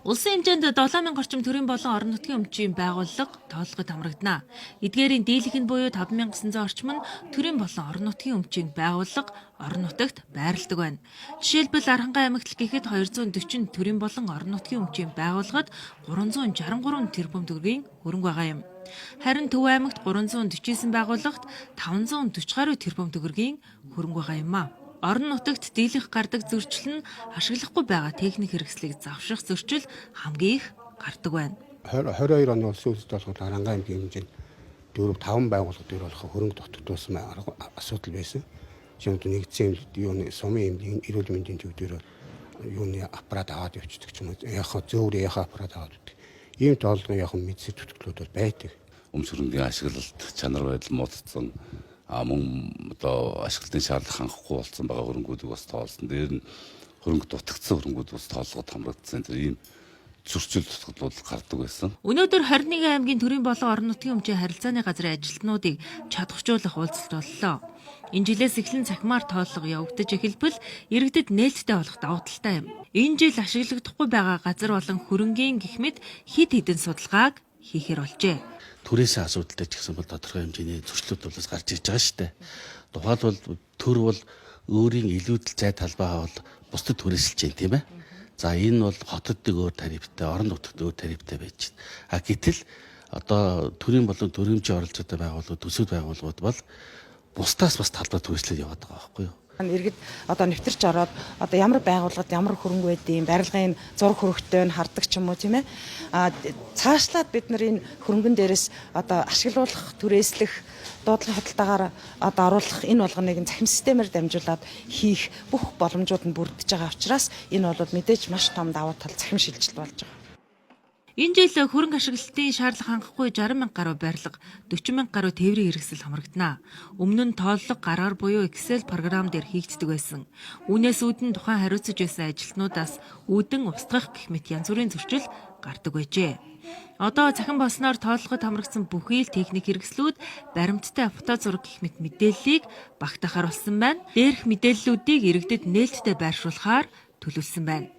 Улсын хэмжээнд 7000 орчим төрийн болон орон нутгийн өмчийн байгууллага тооллогод хамрагдана. Эдгээрийн дийлэх нь буюу 5900 орчим нь төрийн болон орон нутгийн өмчийн байгууллага орон нутагт байрладаг байна. Жишээлбэл Аранхай аймагт гэхэд 240 төрийн болон орон нутгийн өмчийн байгууллагад 363 тэрбум төгрөгийн хөрөнгө байгаа юм. Харин Төв аймагт 349 байгууллагт 540 гаруй тэрбум төгрөгийн хөрөнгө байгаа юм а. Орон нутагт дийлэх гардаг зөрчил нь ашиглахгүй байгаа техник хэрэгслийг завшрах зөрчил хамгийн их гардаг байна. 22 оны улсын үндэстэн толгойд Аранхай аймгийн хэмжээнд 4-5 байгууллага дээр болох хөрөнгө дутагдсан асуудал байсан. Жишээлбэл нэгдсэн юуны сумын эмнэлгийн эрүүл мэндийн төв дээр юуны аппарат аваад явчихдаг ч юм уу. Зөөврийн аппарат аваад өгдөг. Ийм тооллогын мэдсэл төтгөлүүд бол байдаг. Өмч хөрөнгийн ашиглалт чанар байдал муудсан мөн одоо ашиглалтын шаардлага хангахгүй болсон байгаа хөрөнгүүдийг бас тоолсон. Дээр нь хөрөнгө дутагдсан хөрөнгүүд бас тоолгод хамрагдсан. Тэр ийм зөрчил тусгадлууд гардаг байсан. Өнөөдөр 21 аймгийн төрийн болон орон нутгийн өмчийн харилцааны газрын ажилтнуудыг чадахжуулах уулзалт боллоо. Энэ жилээс эхлэн цахимаар тооллого явагдаж эхэлбэл иргэдэд нээлттэй болох давуу талтай юм. Энэ жил ашиглагдахгүй байгаа газар болон хөрөнгийн гэх мэт хэд хэдэн судалгааг хийхээр болжээ. Түрээсээ асуудалтай ч гэсэн бол тодорхой хэмжээний зөрчлүүд бол гарч ирж байгаа шүү дээ. Тухайлбал төр бол өөрийн илүүдэл зай талбайгаа бол бусдад түрээсэлж байна тийм ээ. За энэ бол хотоддыг өөр тарифтай, орон нутагт өөр тарифтай байж байна. Гэтэл одоо төрийн болон төрөмчийн оролцоотой байгууллагууд, төсөв байгууллагууд бол бусдаас бас талбай түрээслээд яваад байгаа байхгүй юу? Иргэд одоо нэвтэрч ороод одоо ямар байгууллагад ямар хөрөнгө байдیں, барилгын зураг хөрөгтэй нь хардаг ч юм уу тийм ээ. Цаашлаад бид нар энэ хөрөнгөн дээрээс одоо ашиглуулах, түрээслэх, дуудлага худалдаагаар одоо оруулах энэ болгоныг захим системээр дамжуулаад хийх бүх боломжууд нь бүрдэж байгаа учраас энэ бол мэдээж маш том давуу тал захим шилжилт болж байгаа. Энэ жил хөрөнгө ашиглалтын шаардлага хангахгүй 60,000 гаруй барилга, 40,000 гаруй тээврийн хэрэгсэл хамрагдана. Өмнө нь тооллого гараар буюу Excel програм дээр хийгддэг байсан. Үүнээс үүдэн тухайн хариуцж байсан ажилтнуудаас үүдэн устгах гэх мэт янз бүрийн зөрчил гардаг байжээ. Одоо цахим болсноор тооллогод хамрагдсан бүхий л техник хэрэгслүүд баримттай фото зураг гэх мэт мэдээллийг багтаахаар болсон байна. Дээрх мэдээллүүдийг иргэдэд нээлттэй байршуулахаар төлөвлөсөн байна.